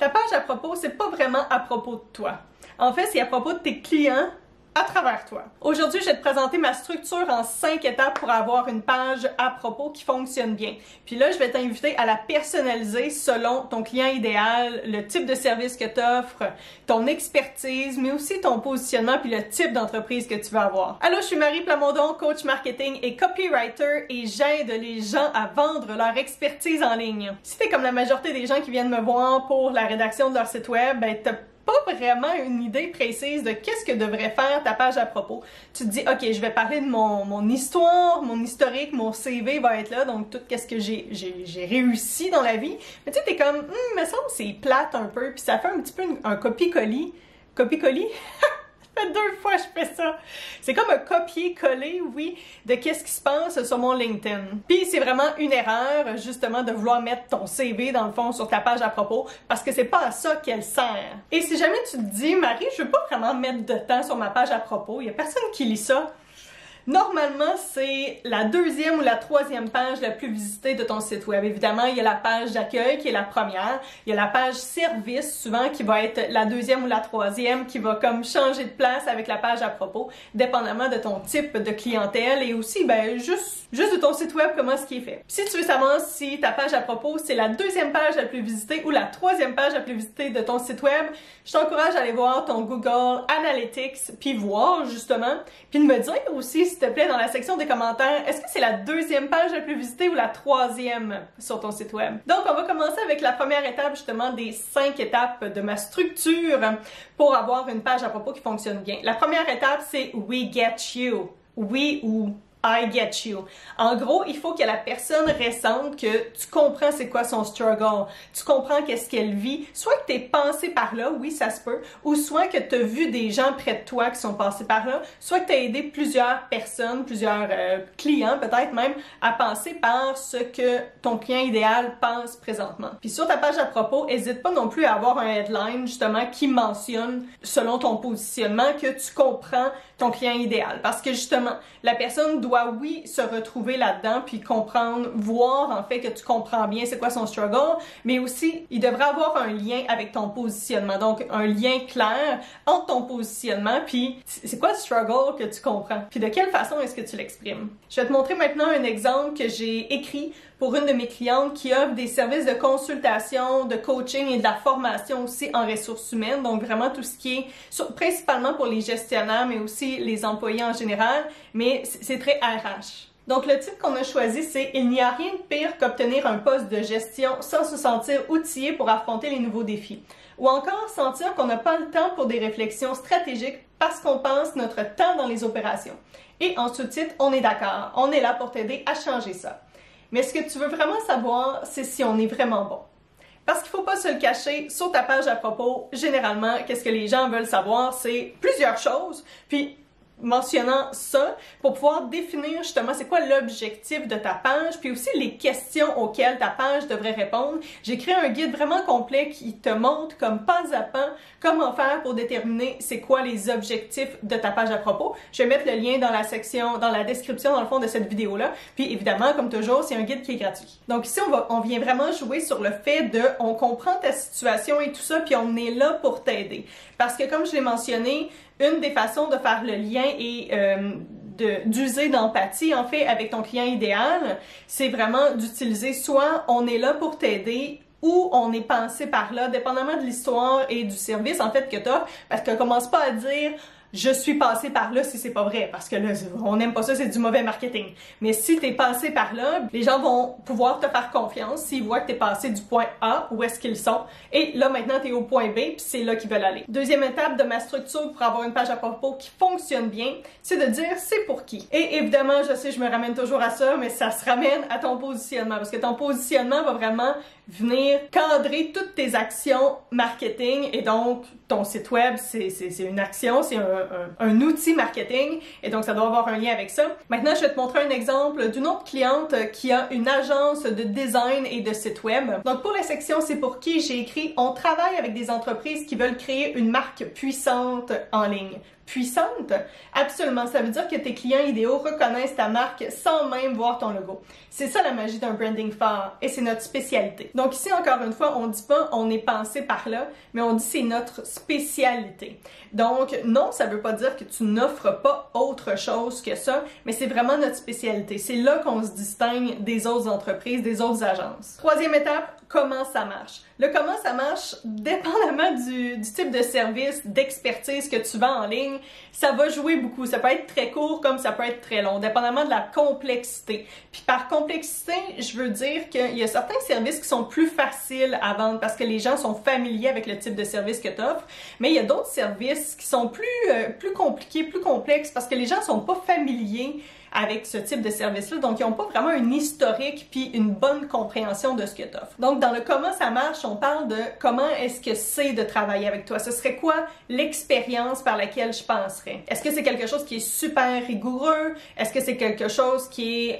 Ta page à propos, c'est pas vraiment à propos de toi. En fait, c'est à propos de tes clients à travers toi. Aujourd'hui, je vais te présenter ma structure en 5 étapes pour avoir une page à propos qui fonctionne bien. Puis là, je vais t'inviter à la personnaliser selon ton client idéal, le type de service que tu offres, ton expertise, mais aussi ton positionnement puis le type d'entreprise que tu veux avoir. Allô, je suis Marie Plamondon, coach marketing et copywriter et j'aide les gens à vendre leur expertise en ligne. Si t'es comme la majorité des gens qui viennent me voir pour la rédaction de leur site web, ben t'as pas vraiment une idée précise de qu'est-ce que devrait faire ta page à propos. Tu te dis, ok, je vais parler de mon histoire, mon historique, mon CV va être là, donc tout qu'est-ce que j'ai réussi dans la vie. Mais tu sais, t'es comme, me semble que c'est plate un peu, puis ça fait un petit peu un copie-colis. Copie-colis? Ça fait 2 fois que je fais ça. C'est comme un copier-coller, oui, de qu'est-ce qui se passe sur mon LinkedIn. Puis c'est vraiment une erreur, justement, de vouloir mettre ton CV, dans le fond, sur ta page à propos, parce que c'est pas à ça qu'elle sert. Et si jamais tu te dis, Marie, je veux pas vraiment mettre de temps sur ma page à propos, il y a personne qui lit ça. Normalement, c'est la 2e ou la 3e page la plus visitée de ton site web. Évidemment, il y a la page d'accueil qui est la première. Il y a la page service, souvent, qui va être la 2e ou la 3e, qui va comme changer de place avec la page à propos, dépendamment de ton type de clientèle et aussi, ben, juste de ton site web, comment ce qui est fait. Si tu veux savoir si ta page à propos, c'est la 2e page la plus visitée ou la 3e page la plus visitée de ton site web, je t'encourage à aller voir ton Google Analytics, puis voir, justement, puis de me dire aussi, s'il te plaît, dans la section des commentaires, est-ce que c'est la 2e page la plus visitée ou la 3e sur ton site web? Donc, on va commencer avec la première étape, justement, des 5 étapes de ma structure pour avoir une page à propos qui fonctionne bien. La première étape, c'est We Get You. Oui ou I get you. En gros, il faut que la personne ressente que tu comprends c'est quoi son struggle, tu comprends qu'est-ce qu'elle vit, soit que t'es passé par là, oui ça se peut, ou soit que tu as vu des gens près de toi qui sont passés par là, soit que tu as aidé plusieurs personnes, plusieurs clients peut-être même, à passer par ce que ton client idéal pense présentement. Puis sur ta page à propos, n'hésite pas non plus à avoir un headline justement qui mentionne, selon ton positionnement, que tu comprends ton client idéal. Parce que justement, la personne doit oui se retrouver là-dedans puis comprendre, voir en fait que tu comprends bien c'est quoi son struggle, mais aussi il devrait avoir un lien avec ton positionnement, donc un lien clair entre ton positionnement puis c'est quoi le struggle que tu comprends, puis de quelle façon est-ce que tu l'exprimes. Je vais te montrer maintenant un exemple que j'ai écrit pour une de mes clientes qui offre des services de consultation, de coaching et de la formation aussi en ressources humaines, donc vraiment tout ce qui est principalement pour les gestionnaires mais aussi les employés en général, mais c'est très RH. Donc le titre qu'on a choisi, c'est « Il n'y a rien de pire qu'obtenir un poste de gestion sans se sentir outillé pour affronter les nouveaux défis. » Ou encore sentir qu'on n'a pas le temps pour des réflexions stratégiques parce qu'on passe notre temps dans les opérations. Et en sous-titre, on est d'accord, on est là pour t'aider à changer ça. Mais ce que tu veux vraiment savoir, c'est si on est vraiment bon. Parce qu'il ne faut pas se le cacher, sur ta page à propos, généralement, qu'est-ce que les gens veulent savoir, c'est plusieurs choses. Puis, mentionnant ça pour pouvoir définir justement c'est quoi l'objectif de ta page, puis aussi les questions auxquelles ta page devrait répondre. J'ai créé un guide vraiment complet qui te montre comme pas à pas comment faire pour déterminer c'est quoi les objectifs de ta page à propos. Je vais mettre le lien dans la section, dans la description dans le fond de cette vidéo-là. Puis évidemment, comme toujours, c'est un guide qui est gratuit. Donc ici, on vient vraiment jouer sur le fait de, on comprend ta situation et tout ça, puis on est là pour t'aider. Parce que comme je l'ai mentionné, une des façons de faire le lien et d'user d'empathie, en fait, avec ton client idéal, c'est vraiment d'utiliser soit on est là pour t'aider ou on est passé par là, dépendamment de l'histoire et du service, en fait, que tu as, parce qu'on commence pas à dire je suis passé par là si c'est pas vrai, parce que là, on n'aime pas ça, c'est du mauvais marketing. Mais si t'es passé par là, les gens vont pouvoir te faire confiance s'ils voient que t'es passé du point A, où est-ce qu'ils sont, et là, maintenant, t'es au point B, puis c'est là qu'ils veulent aller. Deuxième étape de ma structure pour avoir une page à propos qui fonctionne bien, c'est de dire c'est pour qui. Et évidemment, je sais, je me ramène toujours à ça, mais ça se ramène à ton positionnement, parce que ton positionnement va vraiment venir cadrer toutes tes actions marketing, et donc ton site web, c'est une action, c'est un outil marketing, et donc ça doit avoir un lien avec ça. Maintenant, je vais te montrer un exemple d'une autre cliente qui a une agence de design et de site web. Donc pour la section c'est pour qui, j'ai écrit « On travaille avec des entreprises qui veulent créer une marque puissante en ligne ». puissante? Absolument. Ça veut dire que tes clients idéaux reconnaissent ta marque sans même voir ton logo. C'est ça la magie d'un branding fort et c'est notre spécialité. Donc ici, encore une fois, on dit pas on est pensé par là, mais on dit c'est notre spécialité. Donc non, ça veut pas dire que tu n'offres pas autre chose que ça, mais c'est vraiment notre spécialité. C'est là qu'on se distingue des autres entreprises, des autres agences. Troisième étape, comment ça marche. Le comment ça marche, dépendamment du type de service, d'expertise que tu vends en ligne, ça va jouer beaucoup. Ça peut être très court comme ça peut être très long, dépendamment de la complexité. Puis par complexité, je veux dire qu'il y a certains services qui sont plus faciles à vendre parce que les gens sont familiers avec le type de service que tu offres, mais il y a d'autres services qui sont plus compliqués, plus complexes parce que les gens sont pas familiers avec ce type de service-là, donc ils n'ont pas vraiment un historique puis une bonne compréhension de ce que tu offres. Donc dans le comment ça marche, on parle de comment est-ce que c'est de travailler avec toi. Ce serait quoi l'expérience par laquelle je passerais? Est-ce que c'est quelque chose qui est super rigoureux? Est-ce que c'est quelque chose qui est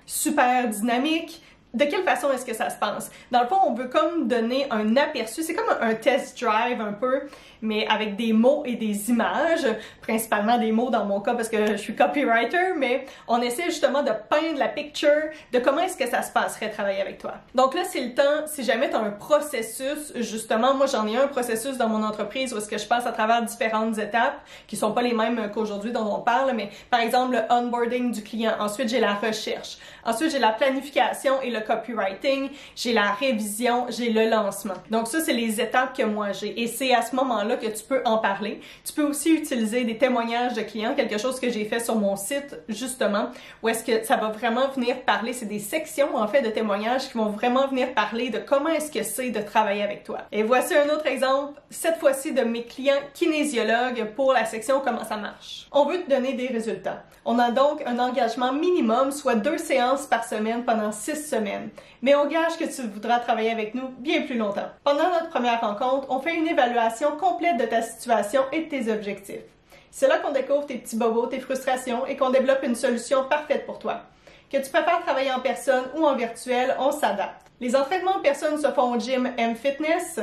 super dynamique? De quelle façon est-ce que ça se passe? Dans le fond, on veut comme donner un aperçu, c'est comme un test drive un peu, mais avec des mots et des images, principalement des mots dans mon cas parce que je suis copywriter, mais on essaie justement de peindre la picture de comment est-ce que ça se passerait travailler avec toi. Donc là, c'est le temps, si jamais tu as un processus, justement, moi j'en ai un processus dans mon entreprise où est-ce que je passe à travers différentes étapes qui sont pas les mêmes qu'aujourd'hui dont on parle, mais par exemple le onboarding du client, ensuite j'ai la recherche, ensuite j'ai la planification et le copywriting, j'ai la révision, j'ai le lancement. Donc ça, c'est les étapes que moi j'ai et c'est à ce moment-là que tu peux en parler. Tu peux aussi utiliser des témoignages de clients, quelque chose que j'ai fait sur mon site justement, où est-ce que ça va vraiment venir parler, c'est des sections en fait de témoignages qui vont vraiment venir parler de comment est-ce que c'est de travailler avec toi. Et voici un autre exemple, cette fois-ci de mes clients kinésiologues pour la section comment ça marche. On veut te donner des résultats. On a donc un engagement minimum, soit 2 séances par semaine pendant 6 semaines. Mais on gage que tu voudras travailler avec nous bien plus longtemps. Pendant notre première rencontre, on fait une évaluation complète de ta situation et de tes objectifs. C'est là qu'on découvre tes petits bobos, tes frustrations et qu'on développe une solution parfaite pour toi. Que tu préfères travailler en personne ou en virtuel, on s'adapte. Les entraînements en personne se font au gym M-Fitness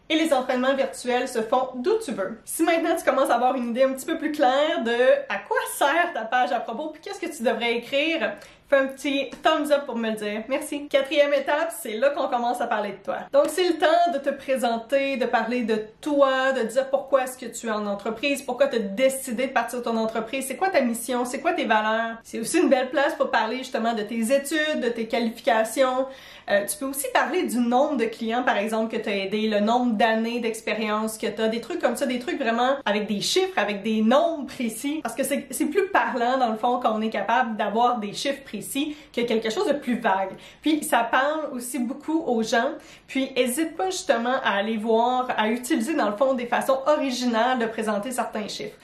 et les entraînements virtuels se font d'où tu veux. Si maintenant tu commences à avoir une idée un petit peu plus claire de à quoi sert ta page à propos puis qu'est-ce que tu devrais écrire, fais un petit thumbs up pour me le dire. Merci. Quatrième étape, c'est là qu'on commence à parler de toi. Donc, c'est le temps de te présenter, de parler de toi, de dire pourquoi est-ce que tu es en entreprise, pourquoi tu as décidé de partir de ton entreprise, c'est quoi ta mission, c'est quoi tes valeurs. C'est aussi une belle place pour parler justement de tes études, de tes qualifications. Tu peux aussi parler du nombre de clients, par exemple, que tu as aidé, le nombre d'années d'expérience que tu as, des trucs comme ça, des trucs vraiment avec des chiffres, avec des nombres précis, parce que c'est plus parlant, dans le fond, quand on est capable d'avoir des chiffres précis que quelque chose de plus vague. Puis, ça parle aussi beaucoup aux gens, puis n'hésite pas justement à aller voir, à utiliser, dans le fond, des façons originales de présenter certains chiffres.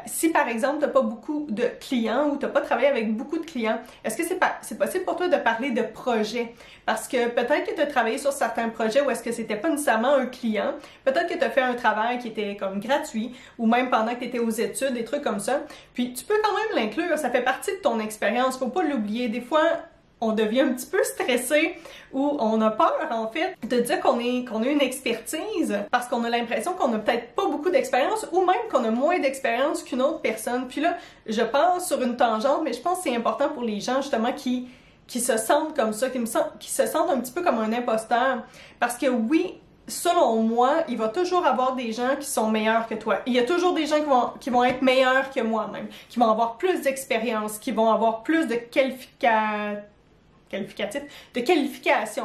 Si par exemple tu n'as pas beaucoup de clients ou tu n'as pas travaillé avec beaucoup de clients, est-ce que c'est possible pour toi de parler de projets? Parce que peut-être que tu as travaillé sur certains projets où est-ce que c'était pas nécessairement un client, peut-être que tu as fait un travail qui était comme gratuit ou même pendant que tu étais aux études, des trucs comme ça. Puis tu peux quand même l'inclure, ça fait partie de ton expérience, faut pas l'oublier. Des fois, on devient un petit peu stressé ou on a peur, en fait, de dire qu'on a une expertise parce qu'on a l'impression qu'on a peut-être pas beaucoup d'expérience ou même qu'on a moins d'expérience qu'une autre personne. Puis là, je passe sur une tangente, mais je pense que c'est important pour les gens, justement, qui se sentent comme ça, qui se sentent un petit peu comme un imposteur. Parce que oui, selon moi, il va toujours avoir des gens qui sont meilleurs que toi. Il y a toujours des gens qui vont être meilleurs que moi-même, qui vont avoir plus d'expérience, qui vont avoir plus de qualification,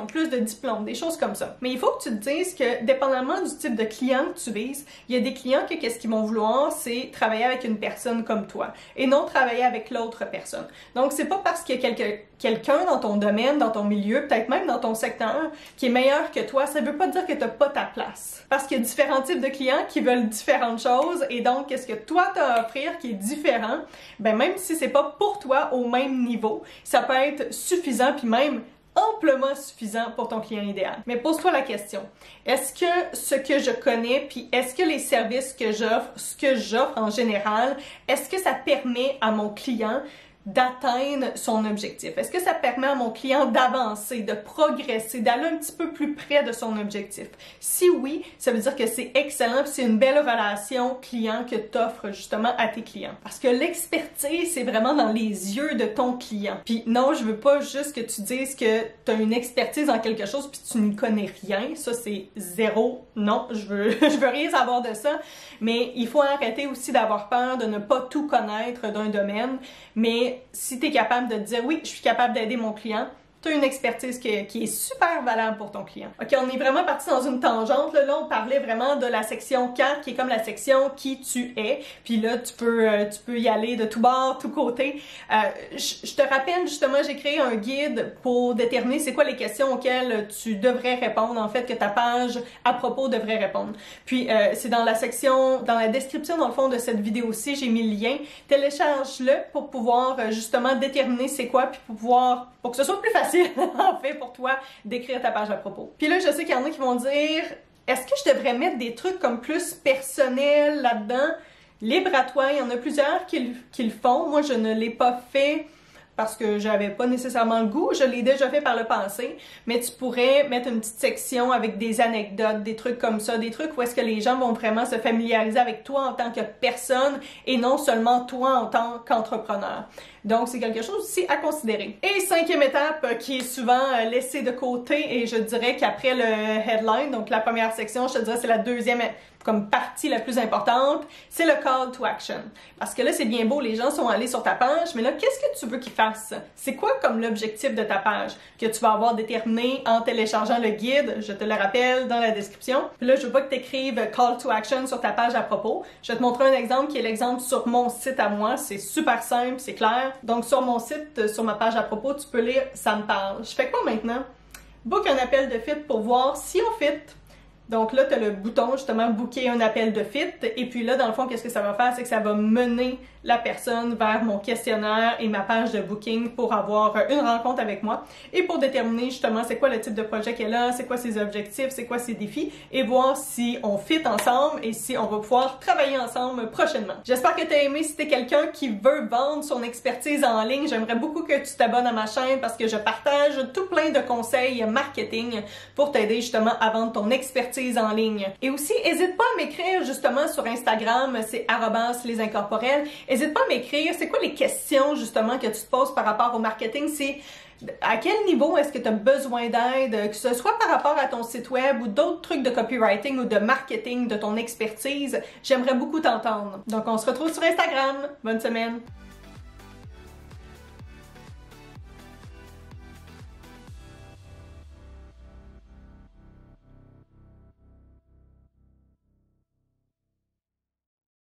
plus de diplômes, des choses comme ça. Mais il faut que tu te dises que, dépendamment du type de client que tu vises, il y a des clients que qu'est-ce qu'ils vont vouloir, c'est travailler avec une personne comme toi et non travailler avec l'autre personne. Donc, c'est pas parce qu'il y a quelqu'un dans ton domaine, dans ton milieu, peut-être même dans ton secteur, qui est meilleur que toi, ça veut pas dire que t'as pas ta place. Parce qu'il y a différents types de clients qui veulent différentes choses et donc, qu'est-ce que toi t'as à offrir qui est différent, ben même si c'est pas pour toi au même niveau, ça peut être suffisant puis même amplement suffisant pour ton client idéal. Mais pose-toi la question, est-ce que ce que je connais, puis est-ce que les services que j'offre, ce que j'offre en général, est-ce que ça permet à mon client d'atteindre son objectif? Est-ce que ça permet à mon client d'avancer, de progresser, d'aller un petit peu plus près de son objectif? Si oui, ça veut dire que c'est excellent, puis c'est une belle relation client que tu offres justement à tes clients. Parce que l'expertise, c'est vraiment dans les yeux de ton client. Puis non, je veux pas juste que tu dises que tu as une expertise en quelque chose puis tu n'y connais rien. Ça, c'est zéro. Non, je veux rien savoir de ça. Mais il faut arrêter aussi d'avoir peur de ne pas tout connaître d'un domaine. Mais si tu es capable de te dire, oui, je suis capable d'aider mon client, tu as une expertise qui est super valable pour ton client. OK, on est vraiment parti dans une tangente. Là, on parlait vraiment de la section 4, qui est comme la section qui tu es. Puis là, tu peux y aller de tout bord, tout côté. Je te rappelle, justement, j'ai créé un guide pour déterminer c'est quoi les questions auxquelles tu devrais répondre, en fait, que ta page à propos devrait répondre. Puis, c'est dans la section, dans la description, dans le fond, de cette vidéo-ci, j'ai mis le lien. Télécharge-le pour pouvoir, justement, déterminer c'est quoi, puis pour que ce soit plus facile en fait pour toi d'écrire ta page à propos. Puis là, je sais qu'il y en a qui vont dire, est-ce que je devrais mettre des trucs comme plus personnels là-dedans? Libre à toi, il y en a plusieurs qui le font. Moi, je ne l'ai pas fait parce que j'avais pas nécessairement le goût. Je l'ai déjà fait par le passé, mais tu pourrais mettre une petite section avec des anecdotes, des trucs comme ça, des trucs où est-ce que les gens vont vraiment se familiariser avec toi en tant que personne et non seulement toi en tant qu'entrepreneur. Donc, c'est quelque chose aussi à considérer. Et cinquième étape qui est souvent laissée de côté, et je dirais qu'après le headline, donc la première section, je te dirais c'est la deuxième comme partie la plus importante, c'est le call to action. Parce que là, c'est bien beau, les gens sont allés sur ta page, mais là, qu'est-ce que tu veux qu'ils fassent? C'est quoi comme l'objectif de ta page que tu vas avoir déterminé en téléchargeant le guide? Je te le rappelle dans la description. Puis là, je veux pas que tu écrives call to action sur ta page à propos. Je vais te montrer un exemple qui est l'exemple sur mon site à moi. C'est super simple, c'est clair. Donc, sur mon site, sur ma page à propos, tu peux lire « Ça me parle ». Je fais quoi maintenant? Book un appel de fit pour voir si on fit. Donc là, tu as le bouton justement « Booker un appel de fit » et puis là, dans le fond, qu'est-ce que ça va faire? C'est que ça va mener la personne vers mon questionnaire et ma page de booking pour avoir une rencontre avec moi et pour déterminer justement c'est quoi le type de projet qu'elle a, c'est quoi ses objectifs, c'est quoi ses défis et voir si on fit ensemble et si on va pouvoir travailler ensemble prochainement. J'espère que tu as aimé. Si tu es quelqu'un qui veut vendre son expertise en ligne, j'aimerais beaucoup que tu t'abonnes à ma chaîne parce que je partage tout plein de conseils marketing pour t'aider justement à vendre ton expertise en ligne. Et aussi, n'hésite pas à m'écrire justement sur Instagram, c'est @lesincorporels. N'hésite pas à m'écrire, c'est quoi les questions justement que tu te poses par rapport au marketing? C'est à quel niveau est-ce que tu as besoin d'aide, que ce soit par rapport à ton site web ou d'autres trucs de copywriting ou de marketing, de ton expertise. J'aimerais beaucoup t'entendre. Donc, on se retrouve sur Instagram. Bonne semaine!